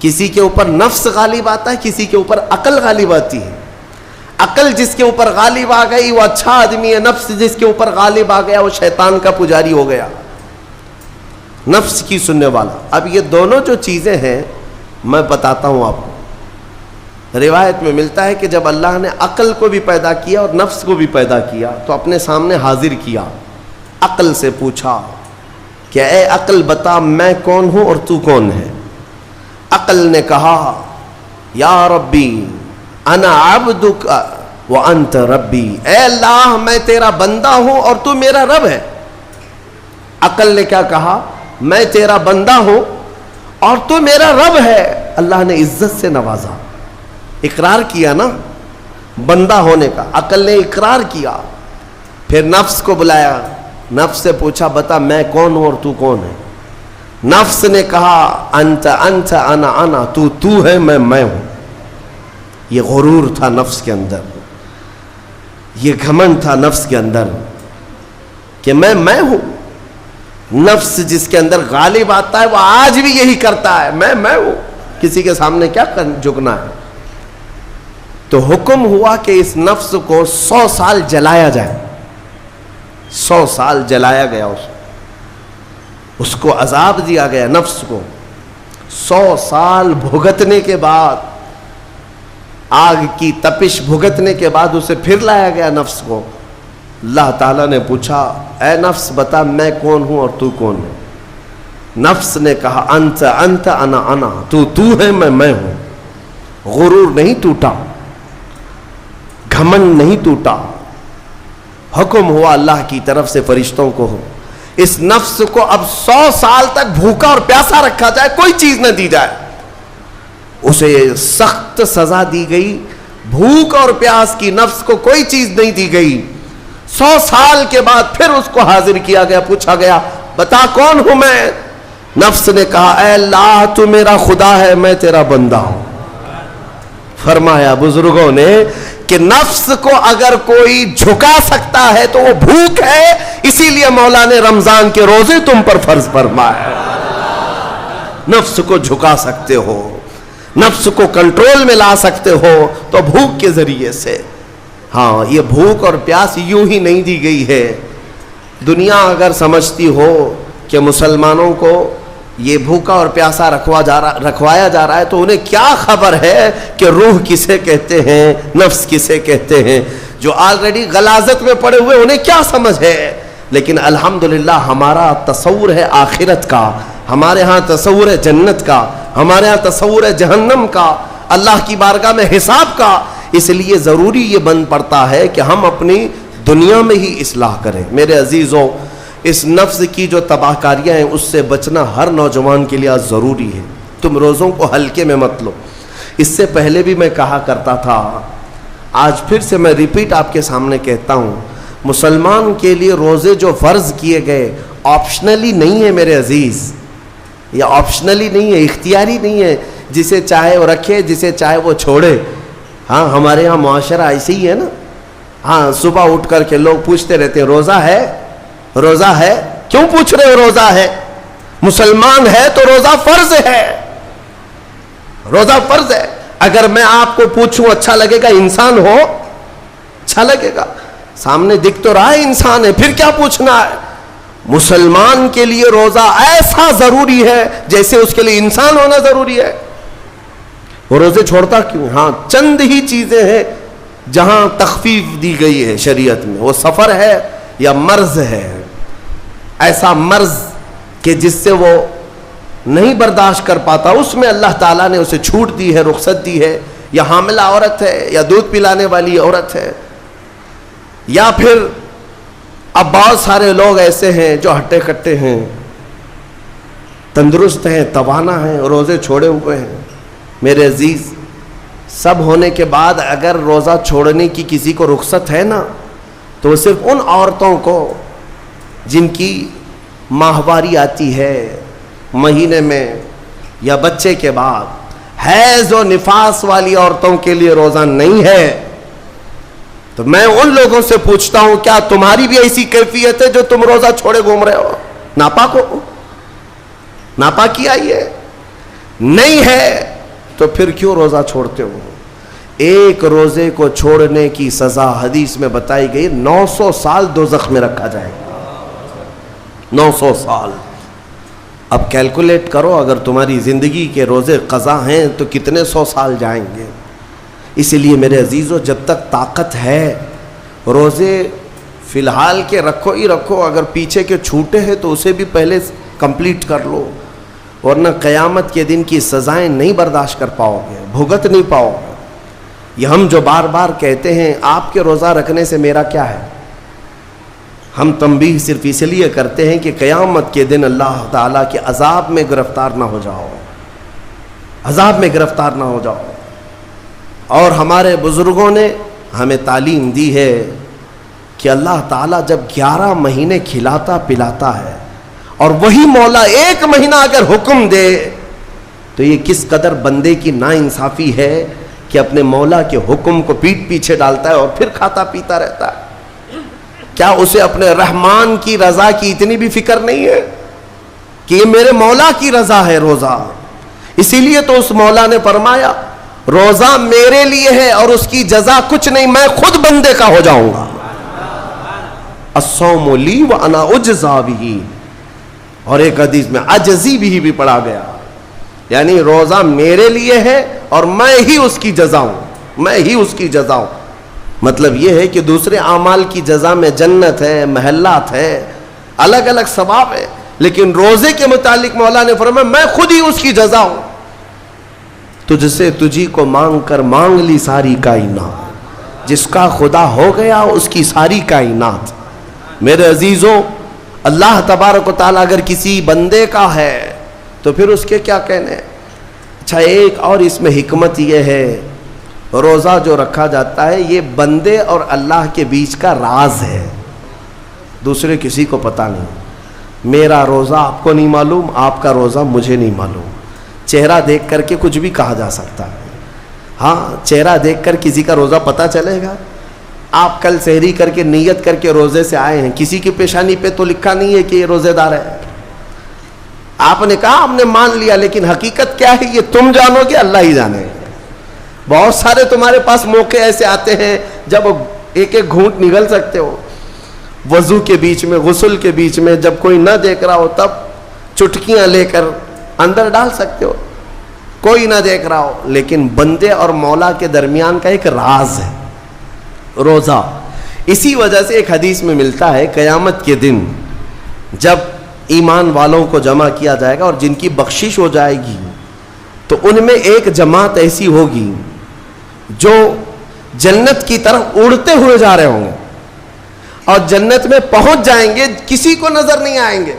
کسی کے اوپر نفس غالب آتا ہے, کسی کے اوپر عقل غالب آتی ہے. عقل جس کے اوپر غالب آ گئی وہ اچھا آدمی ہے, نفس جس کے اوپر غالب آ گیا وہ شیطان کا پجاری ہو گیا, نفس کی سننے والا. اب یہ دونوں جو چیزیں ہیں میں بتاتا ہوں آپ کو. روایت میں ملتا ہے کہ جب اللہ نے عقل کو بھی پیدا کیا اور نفس کو بھی پیدا کیا تو اپنے سامنے حاضر کیا, عقل سے پوچھا کہ اے عقل بتا میں کون ہوں اور تو کون ہے. عقل نے کہا یا ربی انا عبدک وانت ربی, اے اللہ میں تیرا بندہ ہوں اور تو میرا رب ہے. عقل نے کیا کہا, میں تیرا بندہ ہوں اور تو میرا رب ہے. اللہ نے عزت سے نوازا, اقرار کیا نا بندہ ہونے کا, عقل نے اقرار کیا. پھر نفس کو بلایا, نفس سے پوچھا بتا میں کون ہوں اور تو کون ہے. نفس نے کہا انت انت انا انا, تو ہے میں ہوں. یہ غرور تھا نفس کے اندر, یہ گھمنڈ تھا نفس کے اندر کہ میں ہوں. نفس جس کے اندر غالب آتا ہے وہ آج بھی یہی کرتا ہے, میں ہوں, کسی کے سامنے کیا جھکنا ہے. تو حکم ہوا کہ اس نفس کو 100 سال جلایا جائے. 100 سال جلایا گیا, اس کو عذاب دیا گیا نفس کو. 100 سال بھگتنے کے بعد, آگ کی تپش بھگتنے کے بعد اسے پھر لایا گیا نفس کو. اللہ تعالیٰ نے پوچھا اے نفس بتا میں کون ہوں اور تو کون ہے. نفس نے کہا انت انت انا انا, تو ہے میں ہوں. غرور نہیں ٹوٹا, گھمنڈ نہیں ٹوٹا. حکم ہوا اللہ کی طرف سے فرشتوں کو, اس نفس کو اب 100 سال تک بھوکا اور پیاسا رکھا جائے, کوئی چیز نہ دی جائے. اسے سخت سزا دی گئی. بھوک اور پیاس کی نفس کو کوئی چیز نہیں دی گئی. 100 سال کے بعد پھر اس کو حاضر کیا گیا, پوچھا گیا بتا کون ہوں میں. نفس نے کہا اے اللہ تو میرا خدا ہے, میں تیرا بندہ ہوں. فرمایا بزرگوں نے کہ نفس کو اگر کوئی جھکا سکتا ہے تو وہ بھوک ہے, اسی لیے مولا نے رمضان کے روزے تم پر فرض فرمایا. نفس کو جھکا سکتے ہو, نفس کو کنٹرول میں لا سکتے ہو تو بھوک کے ذریعے سے. ہاں یہ بھوک اور پیاس یوں ہی نہیں دی گئی ہے. دنیا اگر سمجھتی ہو کہ مسلمانوں کو یہ بھوکا اور پیاسا رکھوایا جا رہا ہے تو انہیں کیا خبر ہے کہ روح کسے کہتے ہیں, نفس کسے کہتے ہیں. جو آلریڈی غلاظت میں پڑے ہوئے انہیں کیا سمجھ ہے. لیکن الحمدللہ ہمارا تصور ہے آخرت کا, ہمارے ہاں تصور ہے جنت کا, ہمارے ہاں تصور ہے جہنم کا, اللہ کی بارگاہ میں حساب کا. اس لیے ضروری یہ بن پڑتا ہے کہ ہم اپنی دنیا میں ہی اصلاح کریں. میرے عزیزوں, اس نفس کی جو تباہ کاریاں ہیں اس سے بچنا ہر نوجوان کے لیے ضروری ہے. تم روزوں کو ہلکے میں مت لو. اس سے پہلے بھی میں کہا کرتا تھا, آج پھر سے میں ریپیٹ آپ کے سامنے کہتا ہوں, مسلمان کے لیے روزے جو فرض کیے گئے آپشنلی نہیں ہے میرے عزیز. یہ آپشنلی نہیں ہے, اختیاری نہیں ہے. جسے چاہے وہ رکھے, جسے چاہے وہ چھوڑے. ہاں ہمارے یہاں معاشرہ ایسے ہی ہے نا. ہاں صبح اٹھ کر کے لوگ پوچھتے رہتے ہیں روزہ ہے, روزہ ہے. کیوں پوچھ رہے ہو روزہ ہے؟ مسلمان ہے تو روزہ فرض ہے, روزہ فرض ہے. اگر میں آپ کو پوچھوں اچھا لگے گا؟ انسان ہو اچھا لگے گا, سامنے دکھ تو رہا ہے انسان ہے, پھر کیا پوچھنا ہے. مسلمان کے لیے روزہ ایسا ضروری ہے جیسے اس کے لیے انسان ہونا ضروری ہے. وہ روزے چھوڑتا کیوں؟ ہاں چند ہی چیزیں ہیں جہاں تخفیف دی گئی ہے شریعت میں. وہ سفر ہے یا مرض ہے, ایسا مرض کہ جس سے وہ نہیں برداشت کر پاتا, اس میں اللہ تعالیٰ نے اسے چھوٹ دی ہے, رخصت دی ہے. یا حاملہ عورت ہے, یا دودھ پلانے والی عورت ہے, یا پھر اب بہت سارے لوگ ایسے ہیں جو ہٹے کٹے ہیں, تندرست ہیں, توانا ہیں, روزے چھوڑے ہوئے ہیں. میرے عزیز, سب ہونے کے بعد اگر روزہ چھوڑنے کی کسی کو رخصت ہے نا تو وہ صرف ان عورتوں کو جن کی ماہواری آتی ہے مہینے میں یا بچے کے بعد. حیض و نفاس والی عورتوں کے لیے روزہ نہیں ہے. تو میں ان لوگوں سے پوچھتا ہوں کیا تمہاری بھی ایسی کیفیت ہے جو تم روزہ چھوڑے گھوم رہے ہو؟ ناپاک ہو, ناپاکی آئی ہے. نہیں ہے تو پھر کیوں روزہ چھوڑتے ہو؟ ایک روزے کو چھوڑنے کی سزا حدیث میں بتائی گئی 900 سال دوزخ میں رکھا جائے گا، 900 سال۔ اب کیلکولیٹ کرو، اگر تمہاری زندگی کے روزے قضا ہیں تو کتنے 100 سال جائیں گے۔ اسی لیے میرے عزیزو، جب تک طاقت ہے روزے فی الحال کے رکھو ہی رکھو، اگر پیچھے کے چھوٹے ہیں تو اسے بھی پہلے کمپلیٹ کر لو، ورنہ قیامت کے دن کی سزائیں نہیں برداشت کر پاؤ گے، بھگت نہیں پاؤ گے۔ یہ ہم جو بار بار کہتے ہیں آپ کے روزہ رکھنے سے میرا کیا ہے، ہم تنبیہ صرف اس لیے کرتے ہیں کہ قیامت کے دن اللہ تعالیٰ کے عذاب میں گرفتار نہ ہو جاؤ، عذاب میں گرفتار نہ ہو جاؤ۔ اور ہمارے بزرگوں نے ہمیں تعلیم دی ہے کہ اللہ تعالیٰ جب 11 مہینے کھلاتا پلاتا ہے اور وہی مولا 1 مہینہ اگر حکم دے تو یہ کس قدر بندے کی ناانصافی ہے کہ اپنے مولا کے حکم کو پیٹ پیچھے ڈالتا ہے اور پھر کھاتا پیتا رہتا ہے۔ کیا اسے اپنے رحمان کی رضا کی اتنی بھی فکر نہیں ہے کہ یہ میرے مولا کی رضا ہے روزہ؟ اسی لیے تو اس مولا نے فرمایا روزہ میرے لیے ہے اور اس کی جزا کچھ نہیں، میں خود بندے کا ہو جاؤں گا۔ الصوم لی وانا اجزا بہ، اور ایک حدیث میں اجزی بھی پڑھا گیا، یعنی روزہ میرے لیے ہے اور میں ہی اس کی جزا ہوں، میں ہی اس کی جزا ہوں۔ مطلب یہ ہے کہ دوسرے اعمال کی جزا میں جنت ہے، محلات ہے، الگ الگ ثواب ہے، لیکن روزے کے متعلق مولا نے فرمایا میں خود ہی اس کی جزا ہوں۔ تجھ سے تجھی کو مانگ کر مانگ لی ساری کائنات، جس کا خدا ہو گیا اس کی ساری کائنات۔ میرے عزیزوں، اللہ تبارک و تعالیٰ اگر کسی بندے کا ہے تو پھر اس کے کیا کہنے۔ اچھا، ایک اور اس میں حکمت یہ ہے، روزہ جو رکھا جاتا ہے یہ بندے اور اللہ کے بیچ کا راز ہے، دوسرے کسی کو پتہ نہیں۔ میرا روزہ آپ کو نہیں معلوم، آپ کا روزہ مجھے نہیں معلوم۔ چہرہ دیکھ کر کے کچھ بھی کہا جا سکتا ہے، ہاں چہرہ دیکھ کر کسی کا روزہ پتہ چلے گا۔ آپ کل سحری کر کے نیت کر کے روزے سے آئے ہیں، کسی کی پیشانی پہ تو لکھا نہیں ہے کہ یہ روزے دار ہے، آپ نے کہا ہم نے مان لیا، لیکن حقیقت کیا ہے یہ تم جانو گے، اللہ ہی جانے گا۔ بہت سارے تمہارے پاس موقع ایسے آتے ہیں جب ایک ایک گھونٹ نگل سکتے ہو، وضو کے بیچ میں، غسل کے بیچ میں، جب کوئی نہ دیکھ رہا ہو تب چٹکیاں لے کر اندر ڈال سکتے ہو، کوئی نہ دیکھ رہا ہو۔ لیکن بندے اور مولا کے درمیان کا ایک راز ہے روزہ۔ اسی وجہ سے ایک حدیث میں ملتا ہے قیامت کے دن جب ایمان والوں کو جمع کیا جائے گا اور جن کی بخشش ہو جائے گی تو ان میں ایک جماعت ایسی ہوگی جو جنت کی طرف اڑتے ہوئے جا رہے ہوں گے اور جنت میں پہنچ جائیں گے، کسی کو نظر نہیں آئیں گے،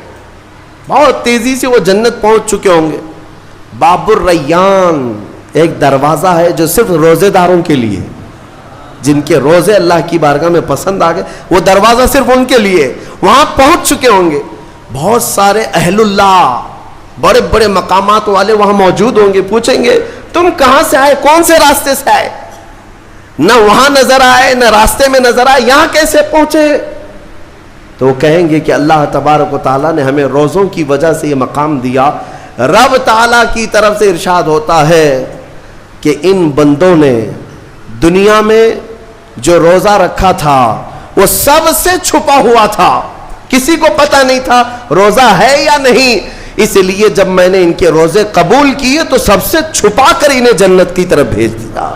بہت تیزی سے وہ جنت پہنچ چکے ہوں گے۔ باب الریان ایک دروازہ ہے جو صرف روزے داروں کے لیے، جن کے روزے اللہ کی بارگاہ میں پسند آ گئے، وہ دروازہ صرف ان کے لیے، وہاں پہنچ چکے ہوں گے۔ بہت سارے اہل اللہ، بڑے بڑے مقامات والے وہاں موجود ہوں گے، پوچھیں گے تم کہاں سے آئے، کون سے راستے سے آئے؟ نہ وہاں نظر آئے نہ راستے میں نظر آئے، یہاں کیسے پہنچے؟ تو وہ کہیں گے کہ اللہ تبارک و تعالیٰ نے ہمیں روزوں کی وجہ سے یہ مقام دیا۔ رب تعالیٰ کی طرف سے ارشاد ہوتا ہے کہ ان بندوں نے دنیا میں جو روزہ رکھا تھا وہ سب سے چھپا ہوا تھا، کسی کو پتہ نہیں تھا روزہ ہے یا نہیں، اس لیے جب میں نے ان کے روزے قبول کیے تو سب سے چھپا کر انہیں جنت کی طرف بھیج دیا۔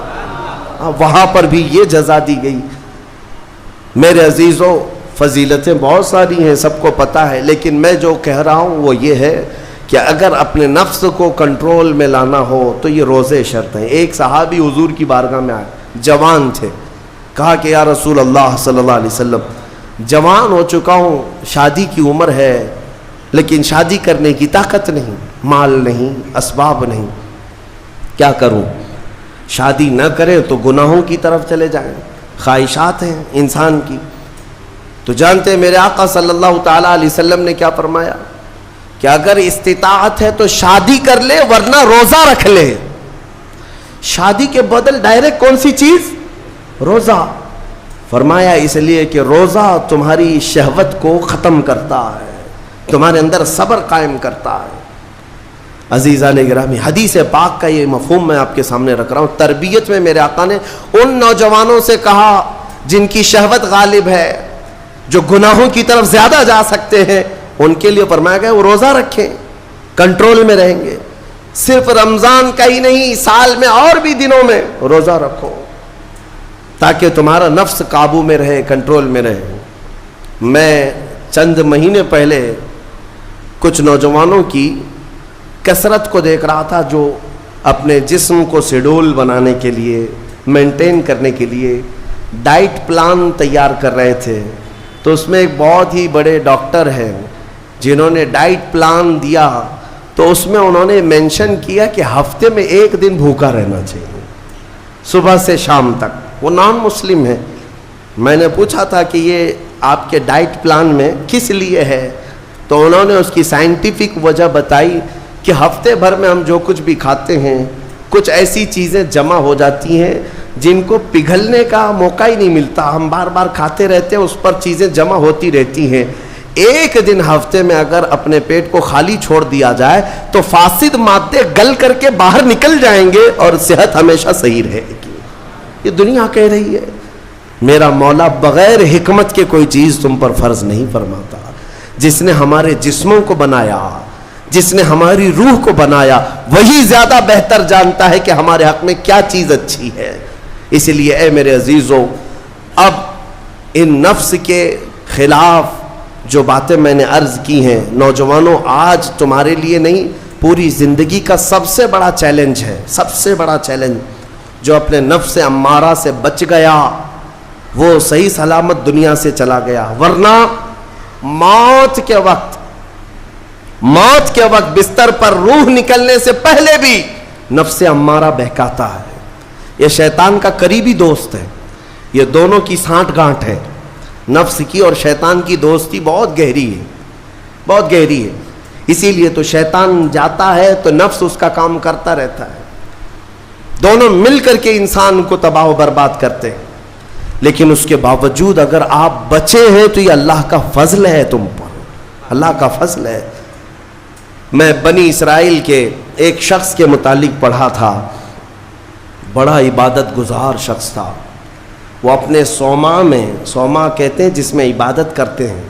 وہاں پر بھی یہ جزا دی گئی۔ میرے عزیزوں، فضیلتیں بہت ساری ہیں، سب کو پتہ ہے، لیکن میں جو کہہ رہا ہوں وہ یہ ہے کہ اگر اپنے نفس کو کنٹرول میں لانا ہو تو یہ روزے شرط ہیں۔ ایک صحابی حضور کی بارگاہ میں آئے، جوان تھے، کہا کہ یا رسول اللہ صلی اللہ علیہ وسلم، جوان ہو چکا ہوں، شادی کی عمر ہے، لیکن شادی کرنے کی طاقت نہیں، مال نہیں، اسباب نہیں، کیا کروں؟ شادی نہ کرے تو گناہوں کی طرف چلے جائیں، خواہشات ہیں انسان کی۔ تو جانتے ہیں میرے آقا صلی اللہ تعالیٰ علیہ وسلم نے کیا فرمایا کہ اگر استطاعت ہے تو شادی کر لے ورنہ روزہ رکھ لے۔ شادی کے بدل ڈائریکٹ کون سی چیز؟ روزہ۔ فرمایا اس لیے کہ روزہ تمہاری شہوت کو ختم کرتا ہے، تمہارے اندر صبر قائم کرتا ہے۔ عزیزان گرامی، حدیث پاک کا یہ مفہوم میں آپ کے سامنے رکھ رہا ہوں۔ تربیت میں میرے آقا نے ان نوجوانوں سے کہا جن کی شہوت غالب ہے، جو گناہوں کی طرف زیادہ جا سکتے ہیں، ان کے لیے فرمایا گیا وہ روزہ رکھیں، کنٹرول میں رہیں گے۔ صرف رمضان کا ہی نہیں، سال میں اور بھی دنوں میں روزہ رکھو تاکہ تمہارا نفس قابو میں رہے، کنٹرول میں رہے۔ میں چند مہینے پہلے کچھ نوجوانوں کی کثرت کو دیکھ رہا تھا جو اپنے جسم کو شیڈول بنانے کے لیے، مینٹین کرنے کے لیے ڈائٹ پلان تیار کر رہے تھے۔ تو اس میں ایک بہت ہی بڑے ڈاکٹر ہیں جنہوں نے ڈائٹ پلان دیا، تو اس میں انہوں نے مینشن کیا کہ ہفتے میں ایک دن بھوکا رہنا چاہیے، صبح سے شام تک۔ وہ نان مسلم ہے۔ میں نے پوچھا تھا کہ یہ آپ کے ڈائٹ پلان میں کس لیے ہے؟ تو انہوں نے اس کی سائنٹیفک وجہ بتائی کہ ہفتے بھر میں ہم جو کچھ بھی کھاتے ہیں، کچھ ایسی چیزیں جمع ہو جاتی ہیں جن کو پگھلنے کا موقع ہی نہیں ملتا، ہم بار بار کھاتے رہتے ہیں، اس پر چیزیں جمع ہوتی رہتی ہیں۔ ایک دن ہفتے میں اگر اپنے پیٹ کو خالی چھوڑ دیا جائے تو فاسد مادے گل کر کے باہر نکل جائیں گے اور صحت ہمیشہ صحیح رہے گی۔ یہ دنیا کہہ رہی ہے۔ میرا مولا بغیر حکمت کے کوئی چیز تم پر فرض نہیں فرماتا۔ جس نے ہمارے جسموں کو بنایا، جس نے ہماری روح کو بنایا، وہی زیادہ بہتر جانتا ہے کہ ہمارے حق میں کیا چیز اچھی ہے۔ اس لیے اے میرے عزیزوں، اب ان نفس کے خلاف جو باتیں میں نے عرض کی ہیں، نوجوانوں، آج تمہارے لیے نہیں، پوری زندگی کا سب سے بڑا چیلنج ہے، سب سے بڑا چیلنج۔ جو اپنے نفس امارہ سے بچ گیا وہ صحیح سلامت دنیا سے چلا گیا، ورنہ موت کے وقت بستر پر روح نکلنے سے پہلے بھی نفس امارہ بہکاتا ہے۔ یہ شیطان کا قریبی دوست ہے، یہ دونوں کی سانٹھ گانٹھ ہے۔ نفس کی اور شیطان کی دوستی بہت گہری ہے، بہت گہری ہے۔ اسی لیے تو شیطان جاتا ہے تو نفس اس کا کام کرتا رہتا ہے، دونوں مل کر کے انسان کو تباہ و برباد کرتے ہیں۔ لیکن اس کے باوجود اگر آپ بچے ہیں تو یہ اللہ کا فضل ہے تم پر، اللہ کا فضل ہے۔ میں بنی اسرائیل کے ایک شخص کے متعلق پڑھا تھا، بڑا عبادت گزار شخص تھا۔ وہ اپنے صومعہ کہتے ہیں جس میں عبادت کرتے ہیں،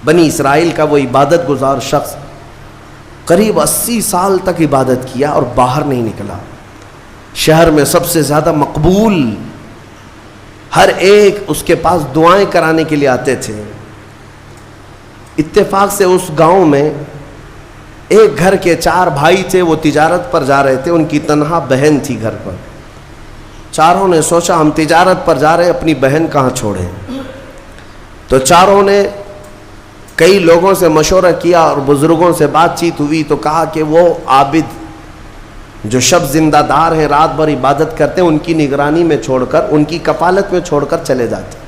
بنی اسرائیل کا وہ عبادت گزار شخص قریب 80 سال تک عبادت کیا اور باہر نہیں نکلا۔ شہر میں سب سے زیادہ مقبول، ہر ایک اس کے پاس دعائیں کرانے کے لیے آتے تھے۔ اتفاق سے اس گاؤں میں ایک گھر کے 4 بھائی تھے، وہ تجارت پر جا رہے تھے، ان کی تنہا بہن تھی گھر پر۔ چاروں نے سوچا ہم تجارت پر جا رہے ہیں، اپنی بہن کہاں چھوڑیں؟ تو چاروں نے کئی لوگوں سے مشورہ کیا اور بزرگوں سے بات چیت ہوئی تو کہا کہ وہ عابد جو شب زندہ دار ہیں، رات بھر عبادت کرتے ہیں، ان کی نگرانی میں چھوڑ کر، ان کی کفالت میں چھوڑ کر چلے جاتے۔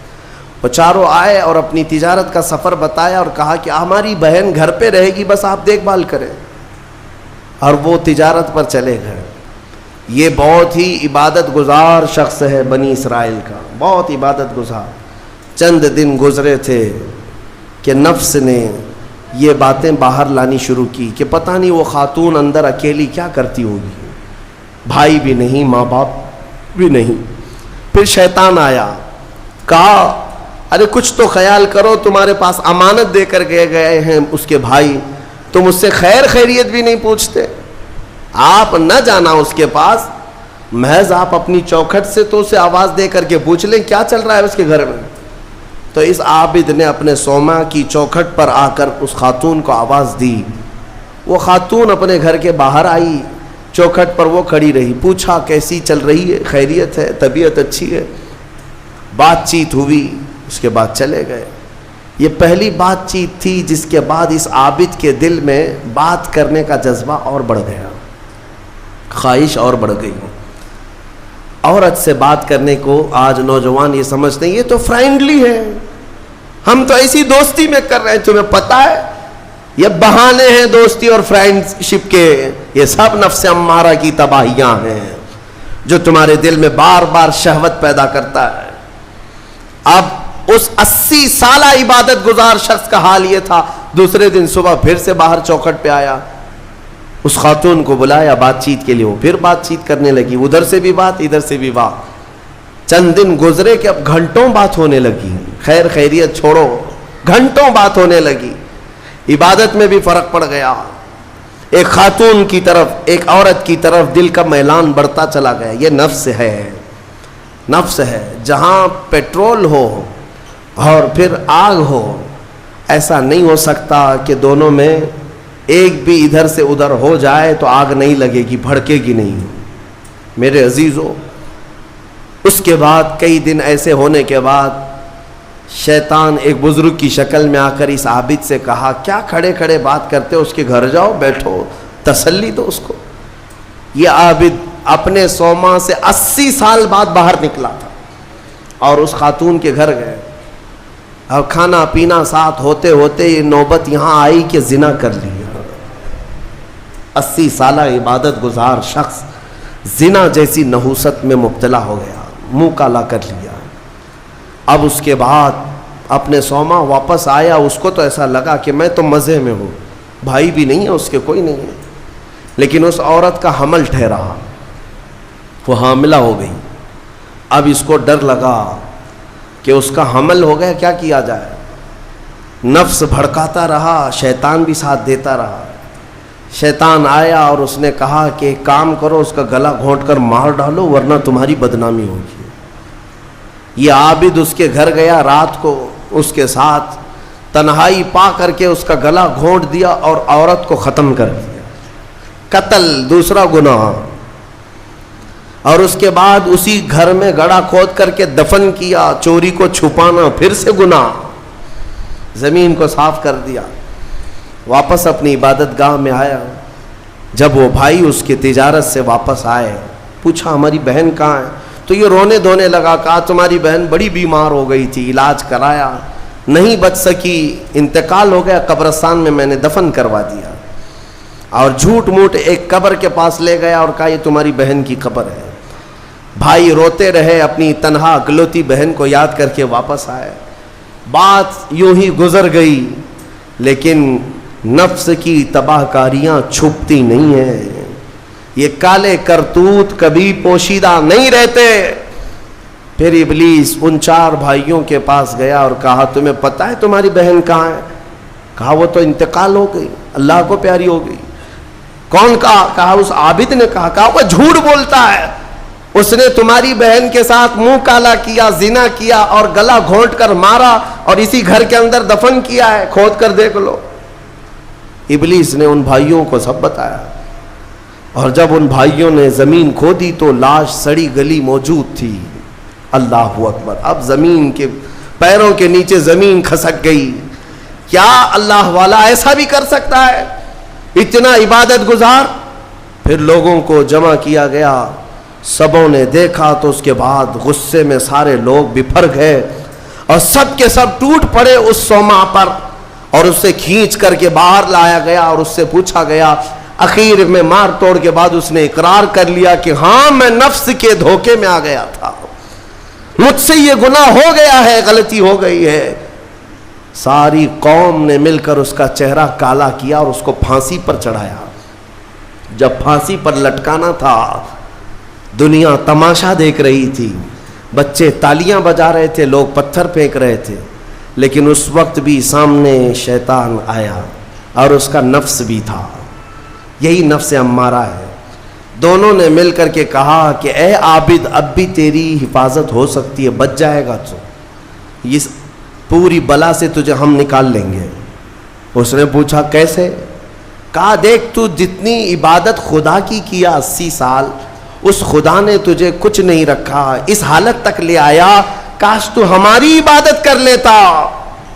وہ چاروں آئے اور اپنی تجارت کا سفر بتایا اور کہا کہ ہماری بہن گھر پہ رہے گی، بس آپ دیکھ بھال کریں، اور وہ تجارت پر چلے گئے۔ یہ بہت ہی عبادت گزار شخص ہے بنی اسرائیل کا، بہت عبادت گزار۔ چند دن گزرے تھے کہ نفس نے یہ باتیں باہر لانی شروع کی کہ پتہ نہیں وہ خاتون اندر اکیلی کیا کرتی ہوگی، بھائی بھی نہیں، ماں باپ بھی نہیں۔ پھر شیطان آیا، کہا ارے کچھ تو خیال کرو، تمہارے پاس امانت دے کر گئے ہیں اس کے بھائی، تم اس سے خیر خیریت بھی نہیں پوچھتے۔ آپ نہ جانا اس کے پاس، محض آپ اپنی چوکھٹ سے تو اسے آواز دے کر کے پوچھ لیں کیا چل رہا ہے اس کے گھر میں۔ تو اس عابد نے اپنے صومعہ کی چوکھٹ پر آ کر اس خاتون کو آواز دی۔ وہ خاتون اپنے گھر کے باہر آئی، چوکھٹ پر وہ کھڑی رہی، پوچھا کیسی چل رہی ہے، خیریت ہے، طبیعت اچھی ہے، بات چیت ہوئی، اس کے بعد چلے گئے۔ یہ پہلی بات چیت تھی جس کے بعد اس عابد کے دل میں بات کرنے کا جذبہ اور بڑھ گیا، خواہش اور بڑھ گئی۔ عورت سے بات کرنے کو آج نوجوان یہ سمجھتے ہیں یہ تو فرینڈلی ہے، ہم تو ایسی دوستی میں کر رہے ہیں، تمہیں پتہ ہے یہ بہانے ہیں دوستی اور فرینڈ شپ کے، یہ سب نفس امارہ کی تباہیاں ہیں جو تمہارے دل میں بار بار شہوت پیدا کرتا ہے۔ اب اس 80 سالہ عبادت گزار شخص کا حال یہ تھا، دوسرے دن صبح پھر سے باہر چوکھٹ پہ آیا، اس خاتون کو بلایا بات چیت کے لیے، وہ پھر بات چیت کرنے لگی، ادھر سے بھی بات ادھر سے بھی بات. چند دن گزرے کہ اب گھنٹوں بات ہونے لگی، خیر خیریت چھوڑو، گھنٹوں بات ہونے لگی. عبادت میں بھی فرق پڑ گیا. ایک خاتون کی طرف، ایک عورت کی طرف دل کا میلان بڑھتا چلا گیا. یہ نفس ہے، نفس ہے. جہاں پیٹرول ہو اور پھر آگ ہو، ایسا نہیں ہو سکتا کہ دونوں میں ایک بھی ادھر سے ادھر ہو جائے تو آگ نہیں لگے گی، بھڑکے گی نہیں. میرے عزیزو، اس کے بعد کئی دن ایسے ہونے کے بعد شیطان ایک بزرگ کی شکل میں آ کر اس عابد سے کہا، کیا کھڑے کھڑے بات کرتے ہو، اس کے گھر جاؤ، بیٹھو، تسلی دو اس کو. یہ عابد اپنے سوما سے 80 سال بعد باہر نکلا تھا اور اس خاتون کے گھر گئے اور کھانا پینا ساتھ ہوتے ہوتے یہ نوبت یہاں آئی کہ زنا کر لیا. 80 سالہ عبادت گزار شخص زنا جیسی نحوست میں مبتلا ہو گیا، منہ کالا کر لیا. اب اس کے بعد اپنے سوما واپس آیا. اس کو تو ایسا لگا کہ میں تو مزے میں ہوں، بھائی بھی نہیں ہے اس کے، کوئی نہیں ہے. لیکن اس عورت کا حمل ٹھہرا، وہ حاملہ ہو گئی. اب اس کو ڈر لگا کہ اس کا حمل ہو گیا، کیا کیا جائے. نفس بھڑکاتا رہا، شیطان بھی ساتھ دیتا رہا. شیطان آیا اور اس نے کہا کہ ایک کام کرو، اس کا گلا گھونٹ کر مار ڈالو ورنہ تمہاری بدنامی ہوگی. یہ عابد اس کے گھر گیا، رات کو اس کے ساتھ تنہائی پا کر کے اس کا گلا گھونٹ دیا اور عورت کو ختم کر دیا. قتل دوسرا گناہ. اور اس کے بعد اسی گھر میں گڑھا کھود کر کے دفن کیا. چوری کو چھپانا پھر سے گناہ. زمین کو صاف کر دیا. واپس اپنی عبادت گاہ میں آیا. جب وہ بھائی اس کی تجارت سے واپس آئے، پوچھا ہماری بہن کہاں ہے، تو یہ رونے دھونے لگا. کہا تمہاری بہن بڑی بیمار ہو گئی تھی، علاج کرایا، نہیں بچ سکی، انتقال ہو گیا، قبرستان میں نے دفن کروا دیا. اور جھوٹ موٹ ایک قبر کے پاس لے گیا اور کہا یہ تمہاری بہن کی قبر ہے. بھائی روتے رہے، اپنی تنہا اکلوتی بہن کو یاد کر کے واپس آئے. بات یوں ہی گزر گئی، لیکن نفس کی تباہ کاریاں چھپتی نہیں ہیں. یہ کالے کرتوت کبھی پوشیدہ نہیں رہتے. پھر ابلیس ان 4 بھائیوں کے پاس گیا اور کہا تمہیں پتہ ہے تمہاری بہن کہاں ہے؟ کہا وہ تو انتقال ہو گئی، اللہ کو پیاری ہو گئی. کون کہا؟ کہا اس عابد نے کہا. کہا وہ جھوٹ بولتا ہے، اس نے تمہاری بہن کے ساتھ منہ کالا کیا، زنا کیا اور گلا گھونٹ کر مارا اور اسی گھر کے اندر دفن کیا ہے، کھود کر دیکھ لو. ابلیس نے ان بھائیوں کو سب بتایا. اور جب ان بھائیوں نے زمین کھودی تو لاش سڑی گلی موجود تھی. اللہ اکبر. اب زمین کے پیروں کے نیچے زمین کھسک گئی. کیا اللہ والا ایسا بھی کر سکتا ہے؟ اتنا عبادت گزار. پھر لوگوں کو جمع کیا گیا. سبوں نے دیکھا تو اس کے بعد غصے میں سارے لوگ بفر گئے اور سب کے سب ٹوٹ پڑے اس سوما پر اور اسے کھینچ کر کے باہر لایا گیا اور اس سے پوچھا گیا. اخیر میں مار توڑ کے بعد اس نے اقرار کر لیا کہ ہاں میں نفس کے دھوکے میں آ گیا تھا، مجھ سے یہ گناہ ہو گیا ہے، غلطی ہو گئی ہے. ساری قوم نے مل کر اس کا چہرہ کالا کیا اور اس کو پھانسی پر چڑھایا. جب پھانسی پر لٹکانا تھا دنیا تماشا دیکھ رہی تھی، بچے تالیاں بجا رہے تھے، لوگ پتھر پھینک رہے تھے. لیکن اس وقت بھی سامنے شیطان آیا اور اس کا نفس بھی تھا. یہی نفس امارہ ہے. دونوں نے مل کر کے کہا کہ اے عابد اب بھی تیری حفاظت ہو سکتی ہے، بچ جائے گا تو اس پوری بلا سے تجھے ہم نکال لیں گے. اس نے پوچھا کیسے؟ کہا دیکھ تو جتنی عبادت خدا کی کیا 80 سال، اس خدا نے تجھے کچھ نہیں رکھا، اس حالت تک لے آیا. کاش تو ہماری عبادت کر لیتا،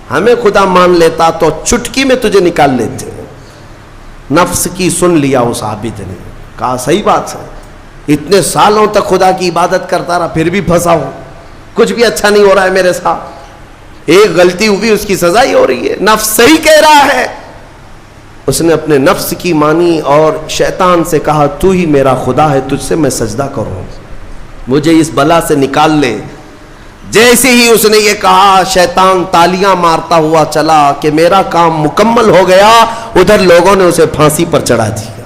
ہمیں خدا مان لیتا تو چٹکی میں تجھے نکال لیتے. نفس کی سن لیا اس عابد نے. کہا صحیح بات ہے، اتنے سالوں تک خدا کی عبادت کرتا رہا پھر بھی پھنسا ہوں، کچھ بھی اچھا نہیں ہو رہا ہے میرے ساتھ. ایک غلطی ہوئی اس کی سزا ہی ہو رہی ہے. نفس صحیح کہہ رہا ہے. اس نے اپنے نفس کی مانی اور شیطان سے کہا تو ہی میرا خدا ہے، تجھ سے میں سجدہ کروں، مجھے اس بلا سے نکال لے. جیسے ہی اس نے یہ کہا شیطان تالیاں مارتا ہوا چلا کہ میرا کام مکمل ہو گیا. ادھر لوگوں نے اسے پھانسی پر چڑھا دیا.